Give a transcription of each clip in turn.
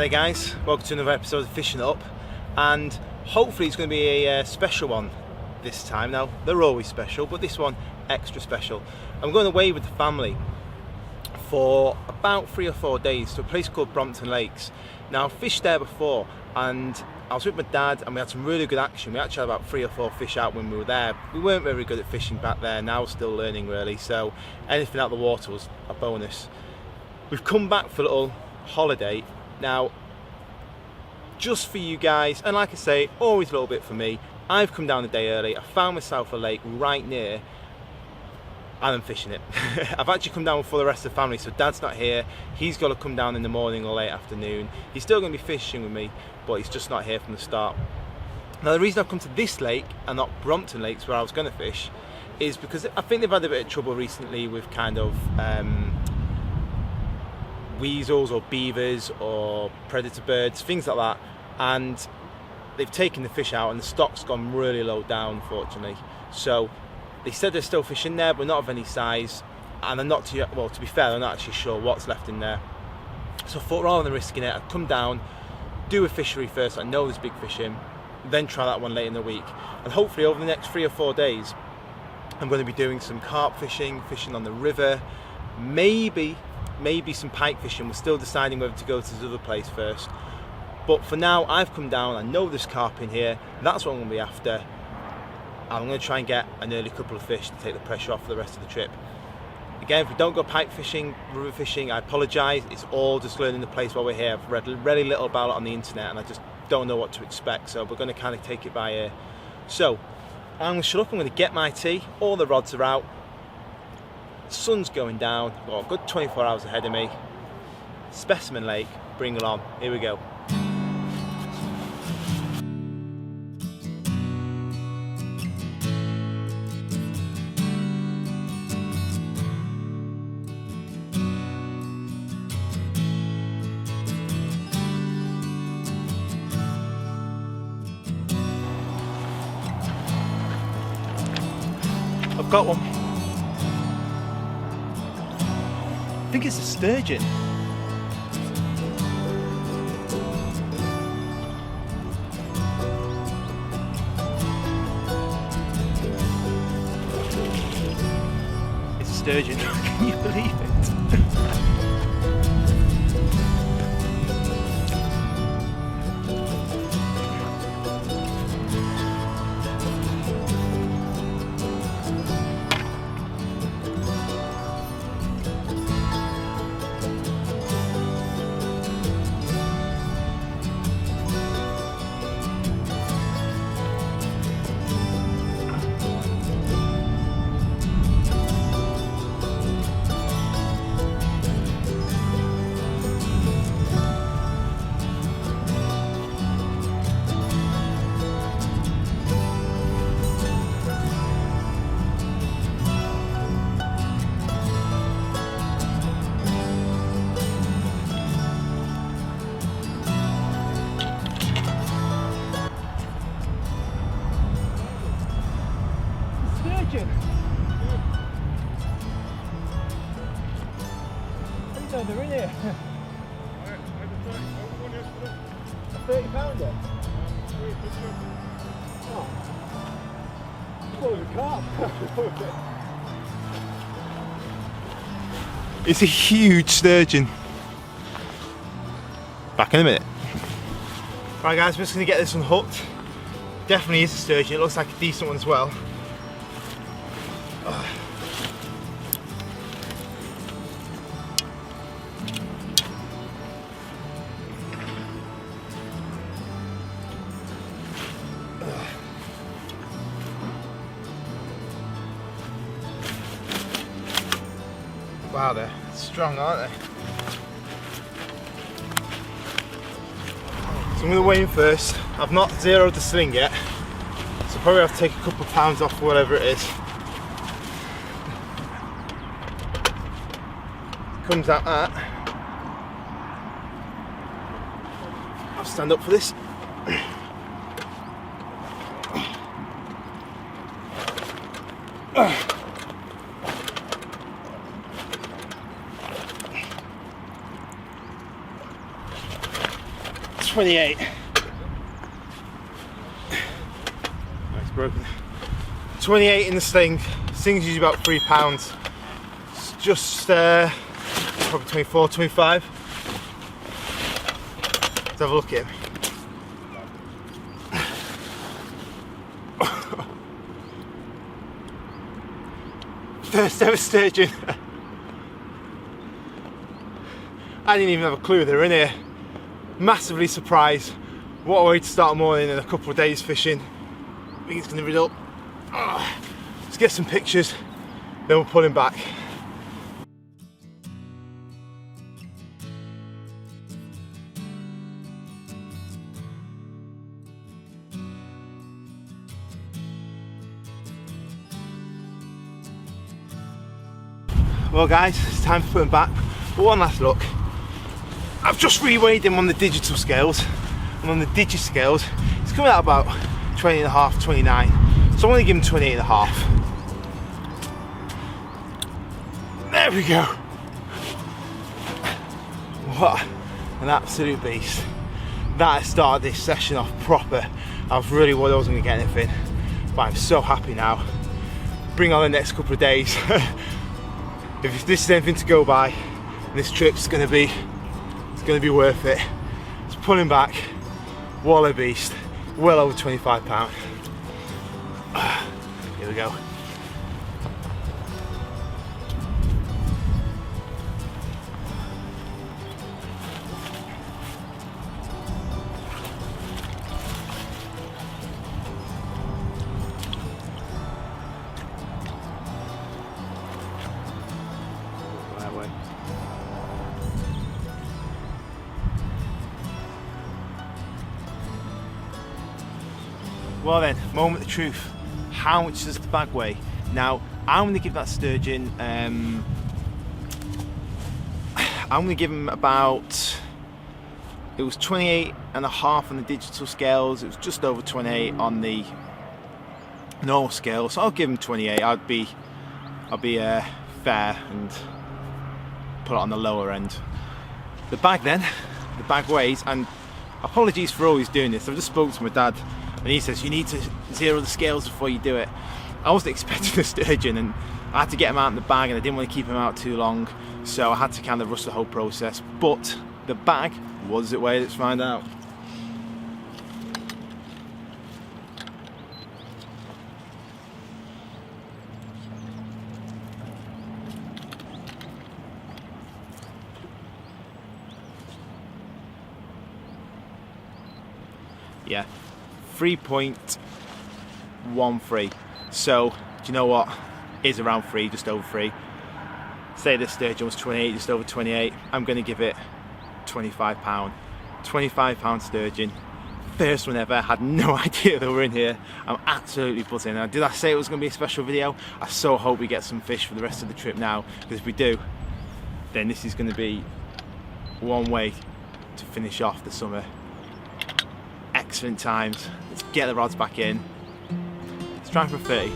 Hi there guys, welcome to another episode of Fishing Up, and hopefully it's going to be a special one this time. Now they're always special, but this one extra special. I'm going away with the family for about 3 or 4 days to a place called Brompton Lakes. Now I've fished there before and I was with my dad and we had some really good action. We actually had about 3 or 4 fish out when we were there. We weren't very good at fishing back there, now we're still learning really, so anything out of the water was a bonus. We've come back for a little holiday now, just for you guys, and like I say, always a little bit for me. I've come down a day early, I found myself a lake right near, and I'm fishing it. I've actually come down before the rest of the family, so Dad's not here. He's got to come down in the morning or late afternoon. He's still going to be fishing with me, but he's just not here from the start. Now the reason I've come to this lake and not Brompton Lakes where I was going to fish is because I think they've had a bit of trouble recently with kind of weasels or beavers or predator birds, things like that, and they've taken the fish out and the stock's gone really low down, unfortunately. So they said there's still fish in there, but not of any size, and they're not too, well, to be fair, they're not actually sure what's left in there. So I thought rather than risking it, I'd come down, do a fishery first, I know there's big fish in, then try that one later in the week. And hopefully over the next 3 or 4 days I'm going to be doing some carp fishing, fishing on the river, maybe some pike fishing. We're still deciding whether to go to this other place first, but for now I've come down, I know there's carp in here, that's what I'm going to be after. I'm going to try and get an early couple of fish to take the pressure off for the rest of the trip. Again, if we don't go pike fishing, river fishing, I apologise, it's all just learning the place while we're here. I've read really little about it on the internet and I just don't know what to expect, so we're going to kind of take it by ear. So I'm going to shut up, I'm going to get my tea, all the rods are out, sun's going down, I've got a good 24 hours ahead of me. Specimen Lake, bring it on, here we go. I've got one. I think it's a sturgeon. It's a sturgeon. Can you believe it? Sturgeon. I didn't know they were in here. A 30-pounder? Oh. I thought it was a carp. It's a huge sturgeon. Back in a minute. Right guys, we're just going to get this one hooked. Definitely is a sturgeon, it looks like a decent one as well. Wow, they're strong, aren't they? So I'm going to weigh in first. I've not zeroed the sling yet, so probably have to take a couple of pounds off whatever it is. Comes out at, I'll stand up for this. 28. It's broken. 28 in the sling. Sling's usually about £3. It's just probably 24, 25. Let's have a look at him. First ever sturgeon. I didn't even have a clue they were in here. Massively surprised. What a way to start a morning and a couple of days fishing. I think it's going to be up. Let's get some pictures, then we'll pull him back. Well guys, it's time to put him back. But one last look. I've just reweighed him on the digital scales, and on the digi scales it's coming out about 20.5, 29. So I'm going to give him 28.5. There we go. What an absolute beast. That has started this session off proper. I was really worried I wasn't going to get anything, but I'm so happy now. Bring on the next couple of days. If this is anything to go by, this trip's going to be worth it. Let's pull him back. What a beast. Well over £25. Here we go. That way. Well then, moment of truth. How much does the bag weigh? Now, I'm going to give that sturgeon, I'm going to give him about, it was 28.5 on the digital scales, it was just over 28 on the normal scale, so I'll give him 28. I'll be fair and put it on the lower end. The bag then, the bag weighs, and apologies for always doing this, I've just spoken to my dad, and he says you need to zero the scales before you do it. I wasn't expecting a sturgeon, and I had to get him out in the bag, and I didn't want to keep him out too long, so I had to kind of rush the whole process. But the bag, what does it weigh? Let's find out. Yeah, 3.13. So, do you know what? Is around 3, just over 3. Say this sturgeon was 28, just over 28. I'm going to give it £25. £25 sturgeon. First one ever. Had no idea they were in here. I'm absolutely buzzing. Now, did I say it was going to be a special video? I so hope we get some fish for the rest of the trip now, because if we do, then this is going to be one way to finish off the summer. Excellent times. Let's get the rods back in. Let's try for 30.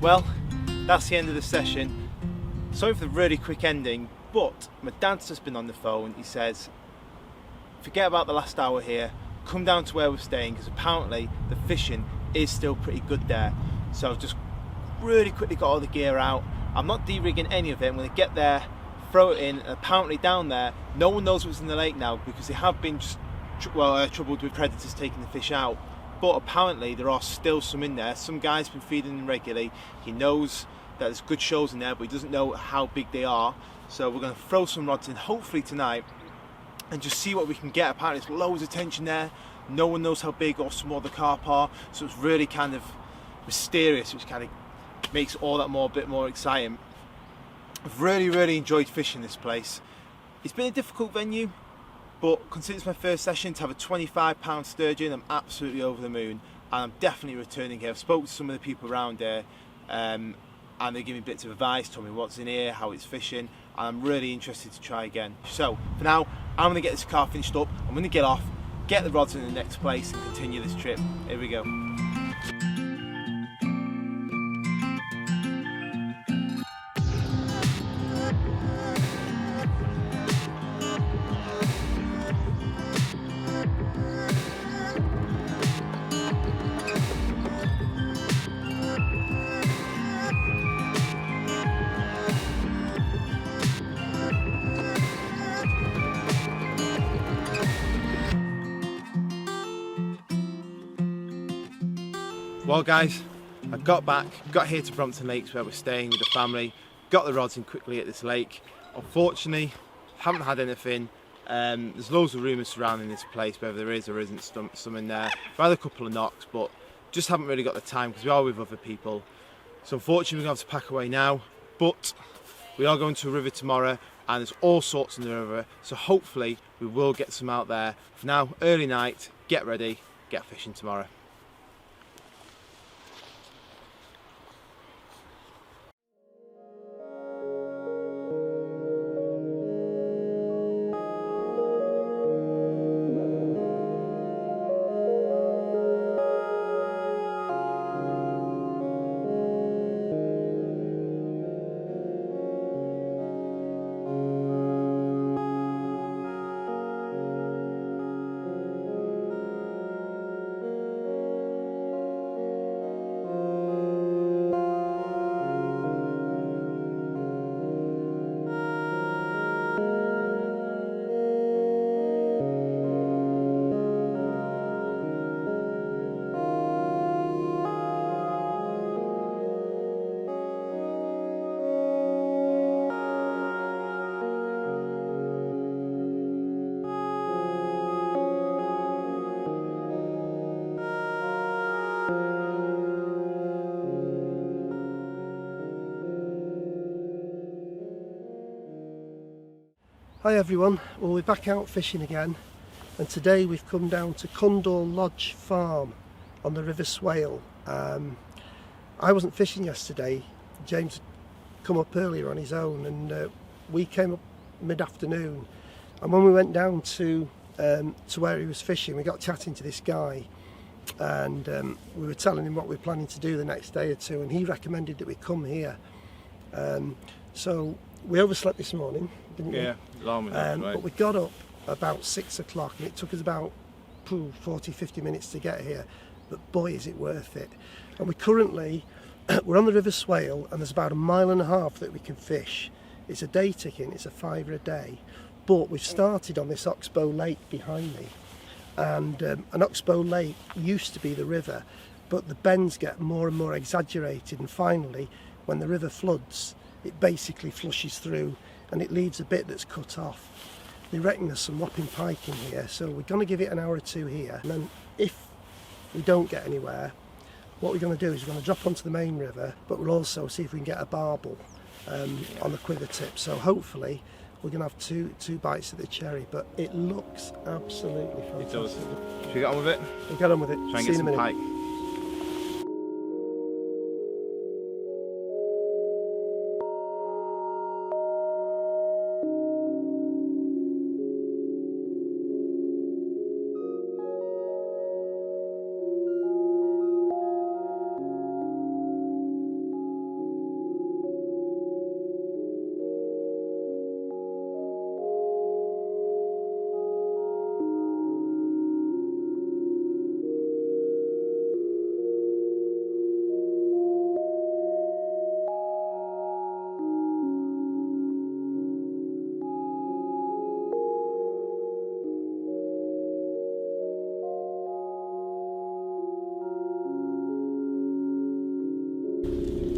Well, that's the end of the session. Sorry for the really quick ending, but my dad's just been on the phone. He says, forget about the last hour here, come down to where we're staying, because apparently the fishing is still pretty good there. So I've just really quickly got all the gear out. I'm not de-rigging any of it. I'm going to get there, throw it in, and apparently down there, no one knows what's in the lake now, because they have been just troubled with predators taking the fish out. but apparently there are still some in there. Some guy's been feeding them regularly. He knows that there's good shoals in there, but he doesn't know how big they are. So we're going to throw some rods in hopefully tonight and just see what we can get. Apparently there's loads of tension there. No one knows how big or small the carp are, so it's really kind of mysterious, which kind of makes all that a bit more exciting. I've really enjoyed fishing this place. It's been a difficult venue, but considering it's my first session, to have a 25-pound sturgeon, I'm absolutely over the moon, and I'm definitely returning here. I've spoken to some of the people around here, and they give me bits of advice, told me what's in here, how it's fishing, and I'm really interested to try again. So for now, I'm going to get this car finished up. I'm going to get off, get the rods in the next place, and continue this trip. Here we go. Well guys, I got here to Brompton Lakes where we're staying with the family, got the rods in quickly at this lake. Unfortunately, haven't had anything. There's loads of rumours surrounding this place, whether there is or isn't some in there. I've had a couple of knocks, but just haven't really got the time because we are with other people. So unfortunately we're going to have to pack away now, but we are going to a river tomorrow and there's all sorts in the river, so hopefully we will get some out there. For now, early night, get ready, get fishing tomorrow. Hi everyone, well we're back out fishing again, and today we've come down to Cundall Lodge Farm on the River Swale. I wasn't fishing yesterday. James come up earlier on his own, and we came up mid-afternoon, and when we went down to where he was fishing, we got chatting to this guy, and we were telling him what we were planning to do the next day or two, and he recommended that we come here. So we overslept this morning, didn't we? Yeah, alarm was right. But we got up about 6 o'clock, and it took us about 40-50 minutes to get here, but boy is it worth it. And we're on the River Swale, and there's about 1.5 miles that we can fish. It's a day ticket, it's a £5 a day, but we've started on this Oxbow Lake behind me, and an Oxbow Lake used to be the river, but the bends get more and more exaggerated, and finally when the river floods it basically flushes through and it leaves a bit that's cut off. They reckon there's some whopping pike in here, so we're going to give it an hour or two here, and then if we don't get anywhere, what we're going to do is we're going to drop onto the main river, but we'll also see if we can get a barbel on the quiver tip. So hopefully we're going to have two bites of the cherry, but it looks absolutely fantastic. It does. Should we get on with it? We'll get on with it. Try and get some pike.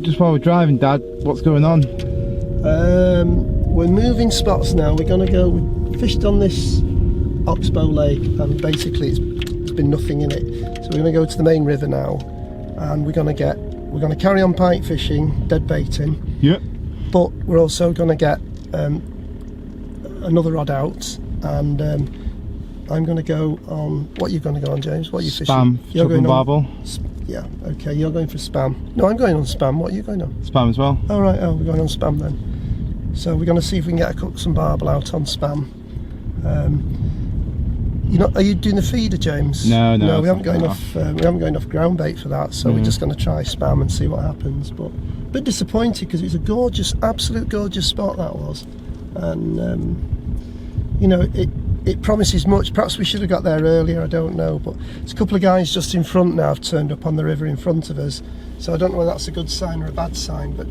just while we're driving, Dad, what's going on? We're moving spots now. We're going to go. We fished on this Oxbow Lake, and basically there's been nothing in it. So we're going to go to the main river now, and we're going to carry on pike fishing, dead baiting. Yep. But we're also going to get another rod out, and I'm going to go on. What are you going to go on, James? What are you fishing? Spam, You're going on barbel. Yeah. Okay. You're going for spam. No, I'm going on spam. What are you going on? Spam as well. All right. Oh, we're going on spam then. So we're going to see if we can get some barbel out on spam. Are you doing the feeder, James? No, we haven't got enough. We haven't got enough ground bait for that, so we're just going to try spam and see what happens. But a bit disappointed because it's a gorgeous, absolute gorgeous spot that was, and it promises much. Perhaps we should have got there earlier. I don't know, but there's a couple of guys just in front now have turned up on the river in front of us. So I don't know whether that's a good sign or a bad sign, but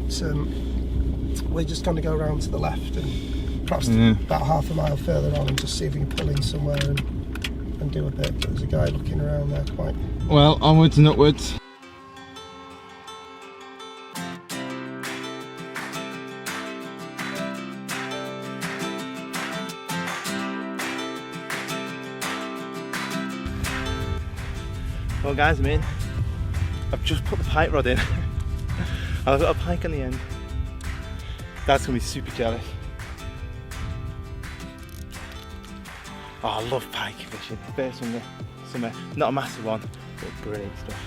we're just going to go around to the left and perhaps about half a mile further on and just see if we can pull in somewhere and do a bit. But there's a guy looking around there quite. Well, onwards and upwards. Well guys, I'm in. I've just put the pike rod in. I've got a pike on the end. Dad's gonna be super jealous. Oh, I love pike fishing. First one, summer. Not a massive one, but brilliant stuff.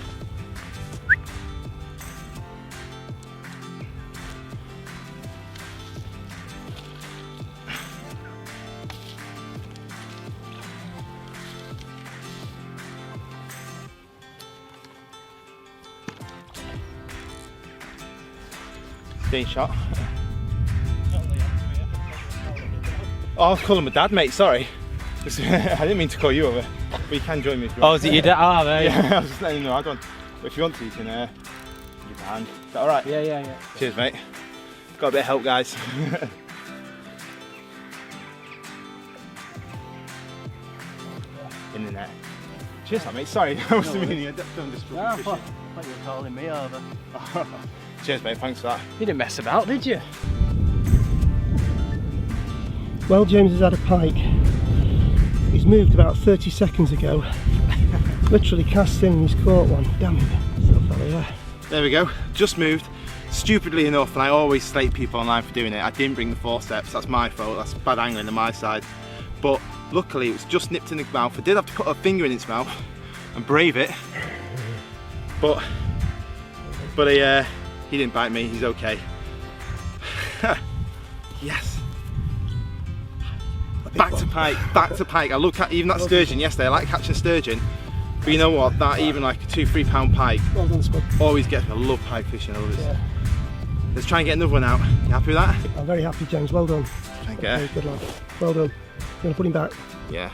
Being shot. Oh, I was calling my dad, mate, sorry. I didn't mean to call you over, but you can join me if you want. Oh, is it your dad? Oh, there. Yeah, I was just letting you know I don't. But if you want to, you can give a hand. Is that alright? Yeah. Cheers, mate. Got a bit of help, guys. In the net. Cheers, mate. Sorry, I wasn't meaning it. Don't disrupt No, I thought you were calling me over. Cheers, mate. Thanks for that. You didn't mess about, did you? Well, James has had a pike. He's moved about 30 seconds ago. Literally cast in and he's caught one. Damn him. Still fella, yeah. There we go. Just moved. Stupidly enough, and I always slate people online for doing it, I didn't bring the forceps. That's my fault. That's bad angling on my side. But luckily, it was just nipped in the mouth. I did have to put a finger in its mouth and brave it. But he didn't bite me. He's okay. Yes. Back to pike, back to pike. I looked at even that sturgeon yesterday. I like catching sturgeon, but you know what? That even like a 2-3 pound pike Well done, Spud. always gets me. I love pike fishing. I love it. Yeah. Let's try and get another one out. You happy with that? I'm very happy, James. Well done. Thank you. Okay, good lad. Well done. Gonna put him back. Yeah.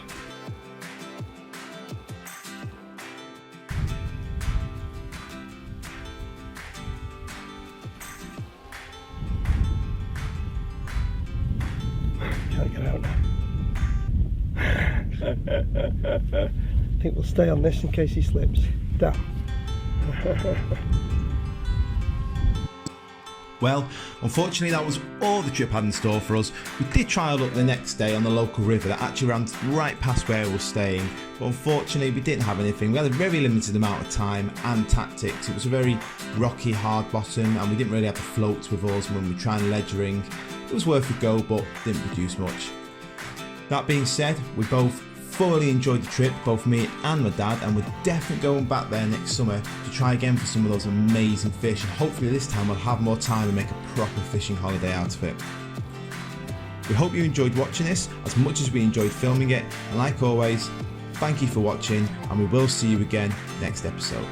Can't get out now. I think we'll stay on this in case he slips. Damn. Well, unfortunately that was all the trip had in store for us. We did try our luck the next day on the local river that actually ran right past where we were staying, but unfortunately we didn't have anything. We had a very limited amount of time and tactics. It was a very rocky, hard bottom and we didn't really have the floats with us when we were trying ledgering. It was worth a go, but didn't produce much. That being said, we both thoroughly enjoyed the trip, both me and my dad, and we're definitely going back there next summer to try again for some of those amazing fish, and hopefully this time we'll have more time and make a proper fishing holiday out of it. We hope you enjoyed watching this as much as we enjoyed filming it, and like always, thank you for watching and we will see you again next episode.